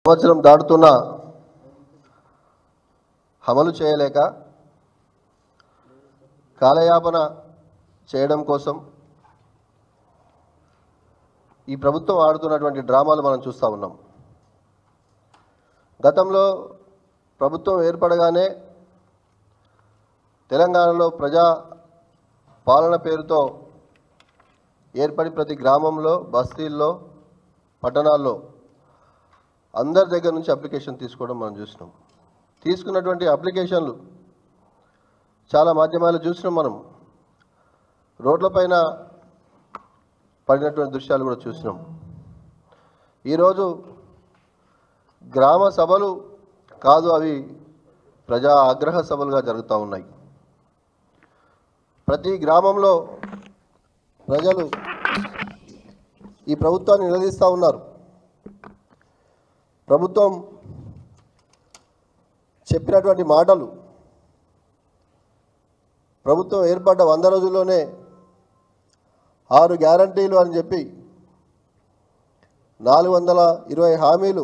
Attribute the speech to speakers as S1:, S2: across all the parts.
S1: సంవత్సరం దాటుతున్న అమలు చేయలేక కాలయాపన చేయడం కోసం ఈ ప్రభుత్వం ఆడుతున్నటువంటి డ్రామాలు మనం చూస్తూ ఉన్నాం. గతంలో ప్రభుత్వం ఏర్పడగానే తెలంగాణలో ప్రజా పాలన పేరుతో ఏర్పడి ప్రతి గ్రామంలో, బస్తీల్లో, పట్టణాల్లో అందరి దగ్గర నుంచి అప్లికేషన్ తీసుకోవడం మనం చూసినాం. తీసుకున్నటువంటి అప్లికేషన్లు చాలా మాధ్యమాలు చూసినాం. మనం రోడ్లపైన పడినటువంటి దృశ్యాలు కూడా చూసినాం. ఈరోజు గ్రామ సభలు కాదు, అవి ప్రజా ఆగ్రహ సభలుగా జరుగుతూ ఉన్నాయి. ప్రతి గ్రామంలో ప్రజలు ఈ ప్రభుత్వాన్ని నిలదీస్తూ ఉన్నారు. ప్రభుత్వం చెప్పినటువంటి మాటలు, ప్రభుత్వం ఏర్పడ్డ 100 రోజుల్లోనే 6 గ్యారంటీలు అని చెప్పి 420 హామీలు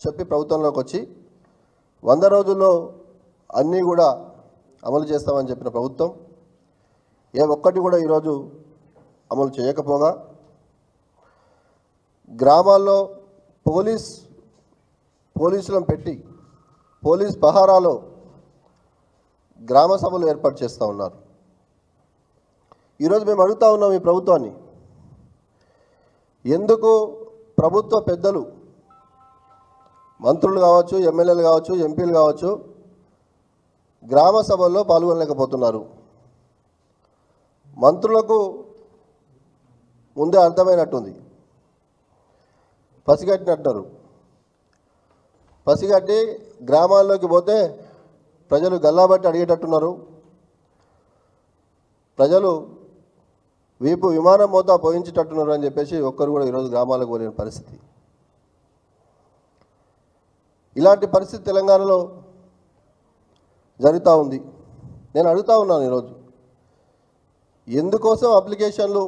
S1: చెప్పి ప్రభుత్వంలోకి వచ్చి 100 రోజుల్లో అన్నీ కూడా అమలు చేస్తామని చెప్పిన ప్రభుత్వం ఏ ఒక్కటి కూడా ఈరోజు అమలు చేయకపోగా, గ్రామాల్లో పోలీసులను పెట్టి పోలీస్ పహారాలో గ్రామ సభలు ఏర్పాటు చేస్తూ ఉన్నారు. ఈరోజు మేము అడుగుతూ ఉన్నాం ఈ ప్రభుత్వాన్ని, ఎందుకు ప్రభుత్వ పెద్దలు, మంత్రులు కావచ్చు, ఎమ్మెల్యేలు కావచ్చు, ఎంపీలు కావచ్చు, గ్రామ సభల్లో పాల్గొనలేకపోతున్నారు? మంత్రులకు ముందే అర్థమైనట్టుంది, పసిగట్టినట్టున్నారు. పసిగట్టి గ్రామాల్లోకి పోతే ప్రజలు గల్లాబట్టి అడిగేటట్టున్నారు. ప్రజలు వీపు విమానం మోతా పోయించేటట్టున్నారు అని చెప్పేసి ఒక్కరు కూడా ఈరోజు గ్రామాలకు పోలేని పరిస్థితి. ఇలాంటి పరిస్థితి తెలంగాణలో జరుగుతూ ఉంది. నేను అడుగుతూ ఉన్నాను ఈరోజు, ఎందుకోసం అప్లికేషన్లు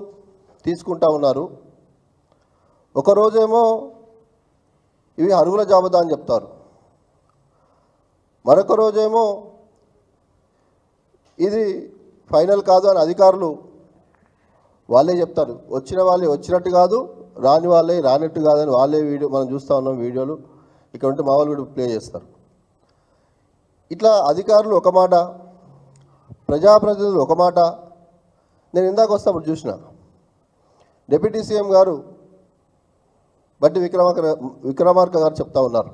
S1: తీసుకుంటా ఉన్నారు? ఒకరోజేమో ఇవి అర్హుల జాబితా అని చెప్తారు, మరొక రోజేమో ఇది ఫైనల్ కాదు అని అధికారులు వాళ్ళే చెప్తారు. వచ్చిన వాళ్ళే వచ్చినట్టు కాదు, రాని వాళ్ళే రానట్టు కాదని వాళ్ళే వీడియో మనం చూస్తూ ఉన్నాం. వీడియోలు ఇక్కడ ఉంటే మా వాళ్ళు వీడియో ప్లే చేస్తారు. ఇట్లా అధికారులు ఒక మాట, ప్రజాప్రతినిధులు ఒక మాట. నేను ఇందాక వస్తాప్పుడు చూసిన డిప్యూటీ సీఎం గారు బట్టి విక్రమార్క గారు చెప్తా ఉన్నారు,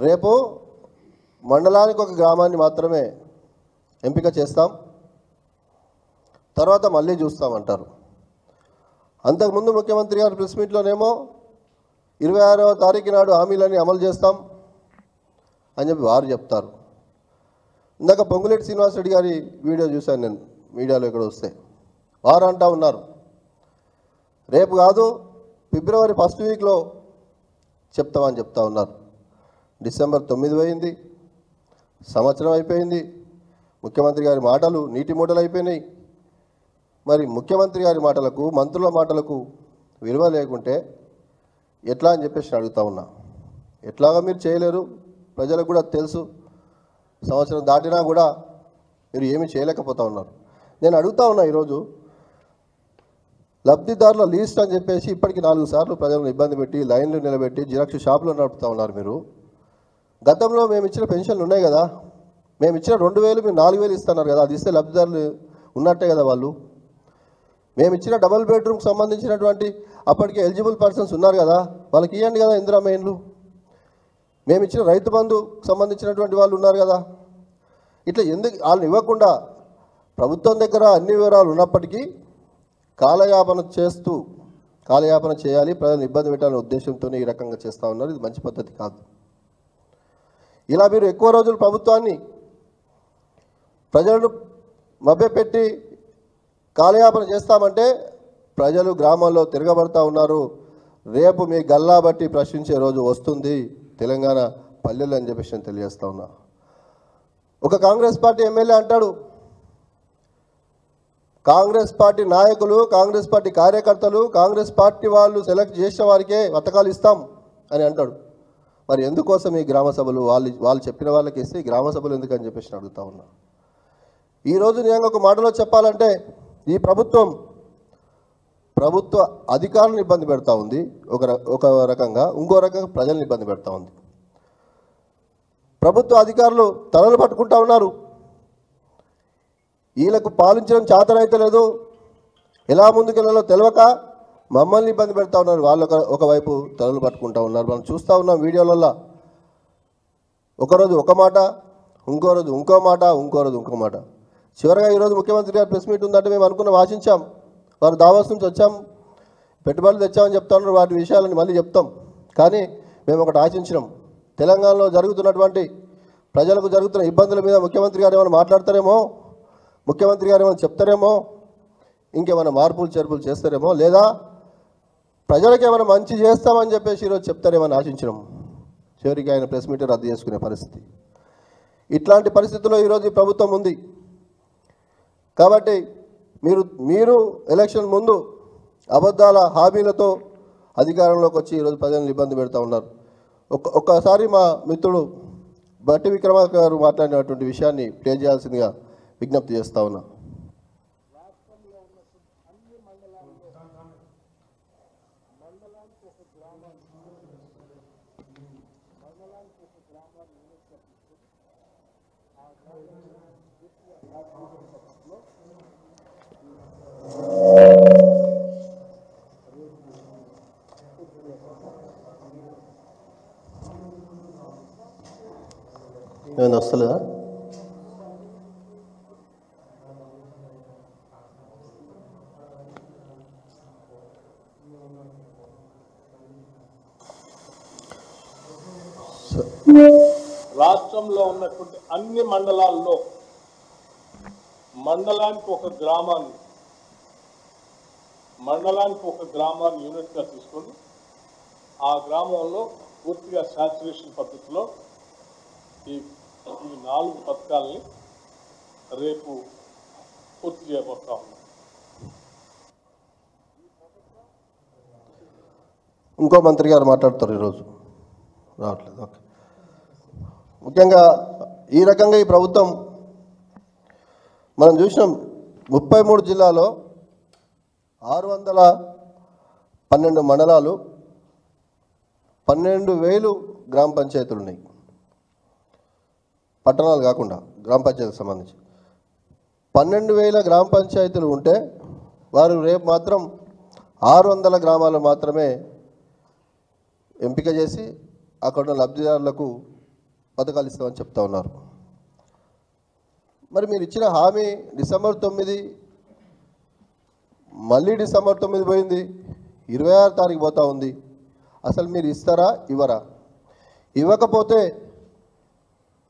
S1: రేపు మండలానికి ఒక గ్రామాన్ని మాత్రమే ఎంపిక చేస్తాం, తర్వాత మళ్ళీ చూస్తామంటారు. అంతకుముందు ముఖ్యమంత్రి గారు ప్రెస్ మీట్లోనేమో 26వ తారీఖు నాడు హామీలన్నీ అమలు చేస్తాం అని చెప్పి వారు చెప్తారు. ఇందాక పొంగులేటి శ్రీనివాసరెడ్డి గారి వీడియో చూశాను నేను మీడియాలో ఇక్కడ వస్తే. వారు అంటూ ఉన్నారు, రేపు కాదు ఫిబ్రవరి 1st వీక్లో చెప్తామని చెప్తా ఉన్నారు. డిసెంబర్ 9 పోయింది, సంవత్సరం అయిపోయింది. ముఖ్యమంత్రి గారి మాటలు నీటి మూటలు అయిపోయినాయి. మరి ముఖ్యమంత్రి గారి మాటలకు, మంత్రుల మాటలకు విలువ లేకుంటే ఎట్లా అని చెప్పేసి అడుగుతా ఉన్నా. ఎట్లాగా మీరు చేయలేరు, ప్రజలకు కూడా తెలుసు. సంవత్సరం దాటినా కూడా మీరు ఏమీ చేయలేకపోతా ఉన్నారు. నేను అడుగుతా ఉన్నా, ఈరోజు లబ్ధిదారుల లిస్ట్ అని చెప్పేసి ఇప్పటికి 4 సార్లు ప్రజలను ఇబ్బంది పెట్టి లైన్లు నిలబెట్టి జిరాక్స్ షాపులు నడుపుతూ ఉన్నారు మీరు. గతంలో మేము ఇచ్చిన పెన్షన్లు ఉన్నాయి కదా, మేము ఇచ్చిన 2000 మీరు 4000 ఇస్తున్నారు కదా, అది ఇస్తే లబ్ధిదారులు ఉన్నట్టే కదా వాళ్ళు. మేము ఇచ్చిన డబుల్ బెడ్రూమ్కి సంబంధించినటువంటి అప్పటికే ఎలిజిబుల్ పర్సన్స్ ఉన్నారు కదా, వాళ్ళకి ఇవ్వండి కదా ఇందిరా మెయిన్లు. మేము ఇచ్చిన రైతు బంధుకు సంబంధించినటువంటి వాళ్ళు ఉన్నారు కదా. ఇట్లా ఎందుకు వాళ్ళని ఇవ్వకుండా ప్రభుత్వం దగ్గర అన్ని వివరాలు ఉన్నప్పటికీ కాలయాపన చేయాలి, ప్రజలను ఇబ్బంది పెట్టాలనే ఉద్దేశంతోనే ఈ రకంగా చేస్తూ ఉన్నారు. ఇది మంచి పద్ధతి కాదు. ఇలా మీరు ఎక్కువ రోజులు ప్రభుత్వాన్ని ప్రజలను మభ్యపెట్టి కాలయాపన చేస్తామంటే ప్రజలు గ్రామాల్లో తిరగబడతా ఉన్నారు. రేపు మీ గల్లా బట్టి ప్రశ్నించే రోజు వస్తుంది తెలంగాణ పల్లెలు అని చెప్పేసి నేను తెలియజేస్తా ఉన్నా. ఒక కాంగ్రెస్ పార్టీ ఎమ్మెల్యే అంటాడు, కాంగ్రెస్ పార్టీ నాయకులు, కాంగ్రెస్ పార్టీ కార్యకర్తలు, కాంగ్రెస్ పార్టీ వాళ్ళు సెలెక్ట్ చేసిన వారికే పథకాలు ఇస్తాం, అని అంటాడు. మరి ఎందుకోసం ఈ గ్రామ సభలు? వాళ్ళు చెప్పిన వాళ్ళకి ఇస్తే ఈ గ్రామ సభలు ఎందుకని చెప్పేసి అడుగుతా ఉన్నా. ఈరోజు నేను ఒక మాటలో చెప్పాలంటే ఈ ప్రభుత్వ అధికారులను ఇబ్బంది పెడతా ఉంది ఒక రకంగా, ఇంకో రకంగా ప్రజల్ని ఇబ్బంది పెడతా ఉంది. ప్రభుత్వ అధికారులు తలలు పట్టుకుంటా ఉన్నారు. వీళ్ళకు పాలించడం చేతనైతే లేదు, ఎలా ముందుకెళ్ళాలో తెలియక మమ్మల్ని ఇబ్బంది పెడతా ఉన్నారు. వాళ్ళు ఒకవైపు తలలు పట్టుకుంటా ఉన్నారు. మనం చూస్తూ ఉన్నాం వీడియోలలో. ఒకరోజు ఒక మాట, ఇంకో రోజు ఇంకో మాట, ఇంకో రోజు ఇంకో మాట. చివరిగా ఈరోజు ముఖ్యమంత్రి గారు ప్రెస్ మీట్ ఉందంటే మేము అనుకున్నాం, ఆశించాం. వారు దావాస్ నుంచి వచ్చాం, పెట్టుబడులు తెచ్చామని చెప్తా ఉన్నారు. వాటి విషయాలని మళ్ళీ చెప్తాం. కానీ మేము ఒకటి ఆశించినాం, తెలంగాణలో జరుగుతున్నటువంటి ప్రజలకు జరుగుతున్న ఇబ్బందుల మీద ముఖ్యమంత్రి గారు ఏమైనా మాట్లాడతారేమో, ముఖ్యమంత్రి గారు ఏమైనా చెప్తారేమో, ఇంకేమైనా మార్పులు చేర్పులు చేస్తారేమో, లేదా ప్రజలకు ఏమైనా మంచి చేస్తామని చెప్పేసి ఈరోజు చెప్తారేమని ఆశించినాం. చివరికి ఆయన ప్రెస్ మీట్ రద్దు చేసుకునే పరిస్థితి. ఇట్లాంటి పరిస్థితుల్లో ఈరోజు ఈ ప్రభుత్వం ఉంది. కాబట్టి మీరు ఎలక్షన్ ముందు అబద్ధాల హామీలతో అధికారంలోకి వచ్చి ఈరోజు ప్రజలను ఇబ్బంది పెడతా ఉన్నారు. ఒక్కసారి మా మిత్రుడు బట్టి విక్రమార్క గారు మాట్లాడినటువంటి విషయాన్ని ప్లే చేయాల్సిందిగా విజ్ఞప్తి చేస్తా ఉన్నా. ఏమైనా వస్తలేదా?
S2: రాష్ట్రంలో ఉన్నటువంటి అన్ని మండలాల్లో మండలానికి ఒక గ్రామాన్ని యూనిట్గా తీసుకొని ఆ గ్రామంలో పూర్తిగా శాచురేషన్ పద్ధతిలో ఈ 4 పథకాలని రేపు పూర్తి చేయబోతా ఉన్నాం.
S1: ఇంకో మంత్రి గారు మాట్లాడతారు, ఈరోజు రావట్లేదు. ఓకే. ముఖ్యంగా ఈ రకంగా ఈ ప్రభుత్వం మనం చూసినాం. 33 జిల్లాలో 612 మండలాలు, 12,000 గ్రామ పంచాయతీలు ఉన్నాయి. పట్టణాలు కాకుండా గ్రామ పంచాయతీకి సంబంధించి 12,000 గ్రామ పంచాయతీలు ఉంటే వారు రేపు మాత్రం 600 గ్రామాలు మాత్రమే ఎంపిక చేసి అక్కడ లబ్ధిదారులకు పథకాలు ఇస్తామని చెప్తా ఉన్నారు. మరి మీరు ఇచ్చిన హామీ డిసెంబర్ 9, మళ్ళీ డిసెంబర్ 9 పోయింది, 26వ తారీఖు పోతా ఉంది. అసలు మీరు ఇస్తారా ఇవ్వరా? ఇవ్వకపోతే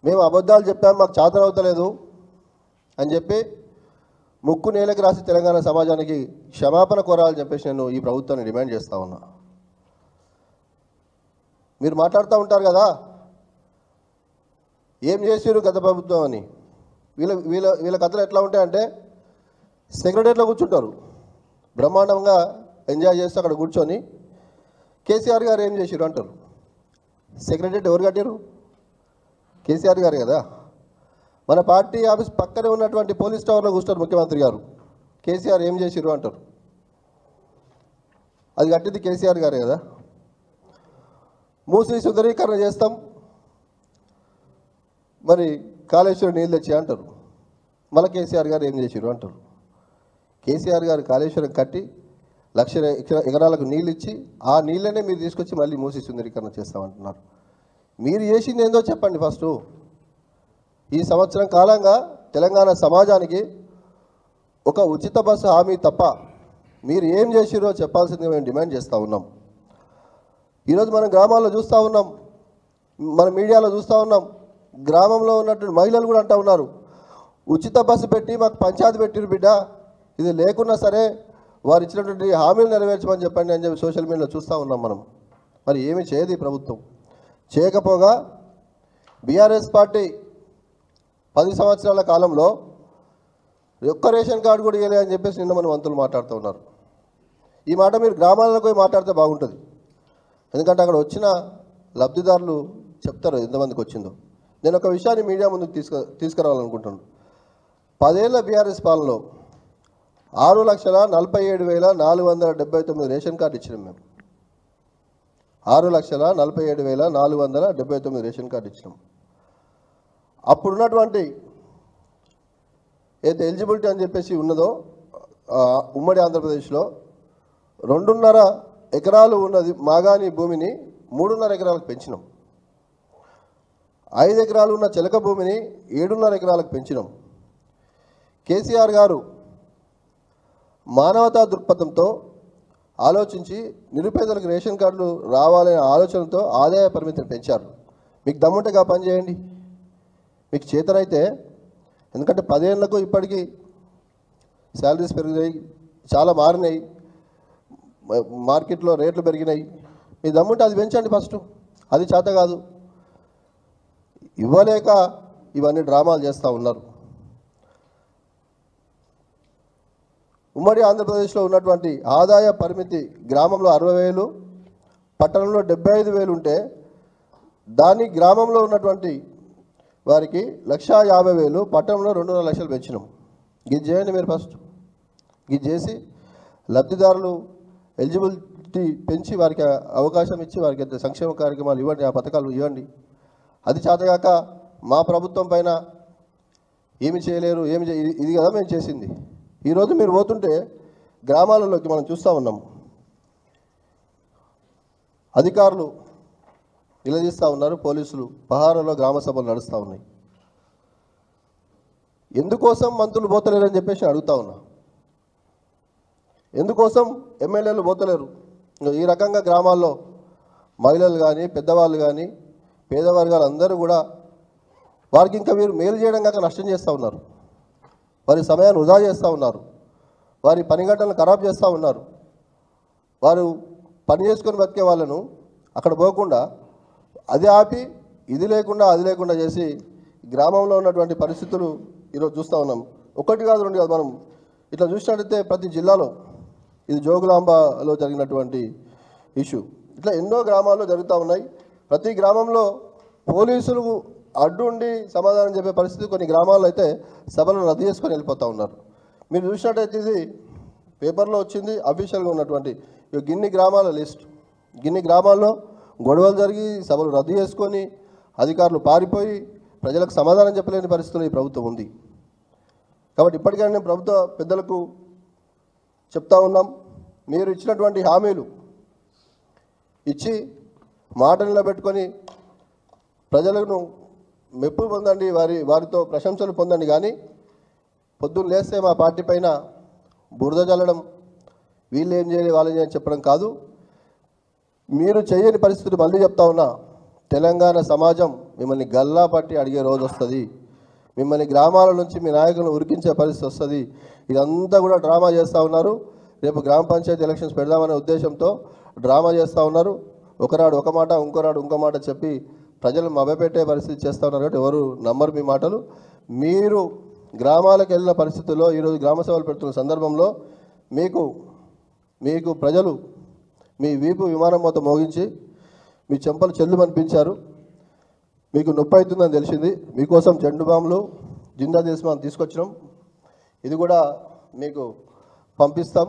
S1: మేము అబద్ధాలు చెప్పాము, మాకు చేతనవుతలేదు అని చెప్పి ముక్కు నేలకు రాసి తెలంగాణ సమాజానికి క్షమాపణ కోరాలని చెప్పేసి నేను ఈ ప్రభుత్వాన్ని డిమాండ్ చేస్తూ ఉన్నా. మీరు మాట్లాడుతూ ఉంటారు కదా ఏం చేసారు గత ప్రభుత్వం అని. వీళ్ళ కథలు ఎట్లా ఉంటాయంటే సెక్రటరీలో కూర్చుంటారు, బ్రహ్మాండంగా ఎంజాయ్ చేస్తూ అక్కడ కూర్చొని కేసీఆర్ గారు ఏం చేసారు అంటారు. సెక్రటరీ ఎవరు కట్టారు? కేసీఆర్ గారు కదా. మన పార్టీ ఆఫీస్ పక్కనే ఉన్నటువంటి పోలీస్ టవర్లో కూర్చున్నారు ముఖ్యమంత్రి గారు. కేసీఆర్ ఏం చేసిరు అంటారు. అది కట్టింది కేసీఆర్ గారే కదా. మూసి సుందరీకరణ చేస్తాం, మరి కాళేశ్వరం నీళ్ళు తెచ్చి అంటారు. మళ్ళీ కేసీఆర్ గారు ఏం చేసిరు అంటారు. కేసీఆర్ గారు కాళేశ్వరం కట్టి 1,00,000 ఎకరాలకు నీళ్ళు ఇచ్చి ఆ నీళ్ళనే మీరు తీసుకొచ్చి మళ్ళీ మూసి సుందరీకరణ చేస్తామంటున్నారు. మీరు చేసింది ఏందో చెప్పండి ఫస్ట్. ఈ సంవత్సరం కాలంగా తెలంగాణ సమాజానికి ఒక ఉచిత బస్సు హామీ తప్ప మీరు ఏం చేసిరో చెప్పాల్సిందిగా మేము డిమాండ్ చేస్తూ ఉన్నాం. ఈరోజు మనం గ్రామాల్లో చూస్తూ ఉన్నాం, మన మీడియాలో చూస్తూ ఉన్నాం. గ్రామంలో ఉన్నటువంటి మహిళలు కూడా అంటూ ఉన్నారు, ఉచిత బస్సు పెట్టి మాకు పంచాయతీ పెట్టిరు బిడ్డ, ఇది లేకున్నా సరే వారు ఇచ్చినటువంటి హామీలు నెరవేర్చమని చెప్పండి అని చెప్పి సోషల్ మీడియాలో చూస్తూ ఉన్నాం మనం. మరి ఏమి చేయదు ఈ ప్రభుత్వం. చేయకపోగా బీఆర్ఎస్ పార్టీ 10 సంవత్సరాల కాలంలో ఒక్క రేషన్ కార్డు కూడా ఇవ్వలే అని చెప్పేసి నిన్న మన మంత్రులు మాట్లాడుతూ ఉన్నారు. ఈ మాట మీరు గ్రామాలకు పోయి మాట్లాడితే బాగుంటుంది. ఎందుకంటే అక్కడ వచ్చిన లబ్ధిదారులు చెప్తారు ఎంతమందికి వచ్చిందో. నేను ఒక విషయాన్ని మీడియా ముందుకు తీసుకురావాలనుకుంటున్నాను. 10 ఏళ్ల బీఆర్ఎస్ పాలనలో 6,47,479 రేషన్ కార్డు ఇచ్చినాం మేము. 6,47,479 రేషన్ కార్డు ఇచ్చినాం. అప్పుడున్నటువంటి ఏదైతే ఎలిజిబిలిటీ అని చెప్పేసి ఉన్నదో ఉమ్మడి ఆంధ్రప్రదేశ్లో 2.5 ఎకరాలు ఉన్నది మాగాని భూమిని 3.5 ఎకరాలకు పెంచినాం. 5 ఎకరాలు ఉన్న చిలక భూమిని 7.5 ఎకరాలకు పెంచినాం. కేసీఆర్ గారు మానవతా దృక్పథంతో ఆలోచించి నిరుపేదలకు రేషన్ కార్డులు రావాలనే ఆలోచనతో ఆదాయ పరిమితిని పెంచారు. మీకు దమ్ముంటేగా పని చేయండి, మీకు చేతనైతే. ఎందుకంటే 10 ఏళ్లకు ఇప్పటికీ శాలరీస్ పెరిగినాయి, చాలా మారినాయి, మార్కెట్లో రేట్లు పెరిగినాయి. మీ దమ్ముంటే అది పెంచండి ఫస్ట్. అది చేత కాదు, ఇవ్వలేక ఇవన్నీ డ్రామాలు చేస్తూ ఉన్నారు. ఉమ్మడి ఆంధ్రప్రదేశ్లో ఉన్నటువంటి ఆదాయ పరిమితి గ్రామంలో 60,000, పట్టణంలో 75,000 ఉంటే దాన్ని గ్రామంలో ఉన్నటువంటి వారికి 1,50,000, పట్టణంలో 2.5 లక్షలు పెంచినాం. ఇది చేయండి మీరు ఫస్ట్. ఇది చేసి లబ్ధిదారులు ఎలిజిబిలిటీ పెంచి వారికి అవకాశం ఇచ్చి వారికి ఎంత సంక్షేమ కార్యక్రమాలు ఇవ్వండి, ఆ పథకాలు ఇవ్వండి. అది చేతగాక మా ప్రభుత్వం పైన ఏమి చేయలేరు, ఇది కదా మేము చేసింది. ఈరోజు మీరు పోతుంటే గ్రామాలలోకి మనం చూస్తూ ఉన్నాం, అధికారులు నిలదీస్తూ ఉన్నారు, పోలీసులు పహారాలో గ్రామ సభలు నడుస్తూ ఉన్నాయి. ఎందుకోసం మంత్రులు పోతలేరని చెప్పేసి అడుగుతా ఉన్నా. ఎందుకోసం ఎమ్మెల్యేలు పోతలేరు? ఈ రకంగా గ్రామాల్లో మహిళలు కానీ పెద్దవాళ్ళు కానీ పేద వర్గాలు అందరూ కూడా వారికి ఇంకా మీరు మేలు చేయడం కాక నష్టం చేస్తూ ఉన్నారు. వారి సమయాన్ని వృధా చేస్తూ ఉన్నారు, వారి పని గంటలను ఖరాబ్ చేస్తూ ఉన్నారు. వారు పని చేసుకొని బతికే వాళ్ళను అక్కడ పోకుండా అది ఆపి ఇది లేకుండా అది లేకుండా చేసి గ్రామంలో ఉన్నటువంటి పరిస్థితులు ఈరోజు చూస్తూ ఉన్నాం. 1 కాదు 2 కాదు, మనం ఇట్లా చూసినట్టయితే ప్రతి జిల్లాలో, ఇది జోగులాంబలో జరిగినటువంటి ఇష్యూ, ఇట్లా ఎన్నో గ్రామాల్లో జరుగుతూ ఉన్నాయి. ప్రతి గ్రామంలో పోలీసులు అడ్డుండి సమాధానం చెప్పే పరిస్థితి కొన్ని గ్రామాల్లో అయితే సభలను రద్దు చేసుకొని వెళ్ళిపోతూ ఉన్నారు. మీరు చూసినట్టయితే ఇది పేపర్లో వచ్చింది, అఫీషియల్గా ఉన్నటువంటి గిన్ని గ్రామాల లిస్ట్. గిన్ని గ్రామాల్లో గొడవలు జరిగి సభలు రద్దు చేసుకొని అధికారులు పారిపోయి ప్రజలకు సమాధానం చెప్పలేని పరిస్థితుల్లో ఈ ప్రభుత్వం ఉంది. కాబట్టి ఇప్పటికైనా నేను ప్రభుత్వ పెద్దలకు చెప్తా ఉన్నాం, మీరు ఇచ్చినటువంటి హామీలు ఇచ్చి మాట నిలబెట్టుకొని ప్రజలను మెప్పు పొందండి, వారితో ప్రశంసలు పొందండి. కానీ పొద్దున్న లేస్తే మా పార్టీ పైన బురద జల్లడం, వీళ్ళు ఏం చేయాలి వాళ్ళు ఏం చేయాలి చెప్పడం కాదు. మీరు చేయని పరిస్థితులు మళ్ళీ చెప్తా ఉన్నా, తెలంగాణ సమాజం మిమ్మల్ని గల్లా పట్టి అడిగే రోజు వస్తుంది. మిమ్మల్ని గ్రామాల నుంచి మీ నాయకులను ఉరికించే పరిస్థితి వస్తుంది. ఇదంతా కూడా డ్రామా చేస్తూ ఉన్నారు. రేపు గ్రామ పంచాయతీ ఎలక్షన్స్ పెడదామనే ఉద్దేశంతో డ్రామా చేస్తూ ఉన్నారు. ఒకనాడు ఒక మాట, ఇంకోనాడు ఇంకో మాట చెప్పి ప్రజలు మభ్యపెట్టే పరిస్థితి చేస్తూ ఉన్నారు. కాబట్టి ఎవరు నమ్మరు మీ మాటలు. మీరు గ్రామాలకు వెళ్ళిన పరిస్థితుల్లో ఈరోజు గ్రామ సభలు పెడుతున్న సందర్భంలో మీకు ప్రజలు మీ వీపు విమానం మొత్తం మోగించి మీ చెంపలు చెల్లు అనిపించారు. మీకు నొప్పి అవుతుందని తెలిసింది. మీకోసం చెండు బాంబులు, జిందా దేశమాన్ తీసుకొచ్చినాం. ఇది కూడా మీకు పంపిస్తాం.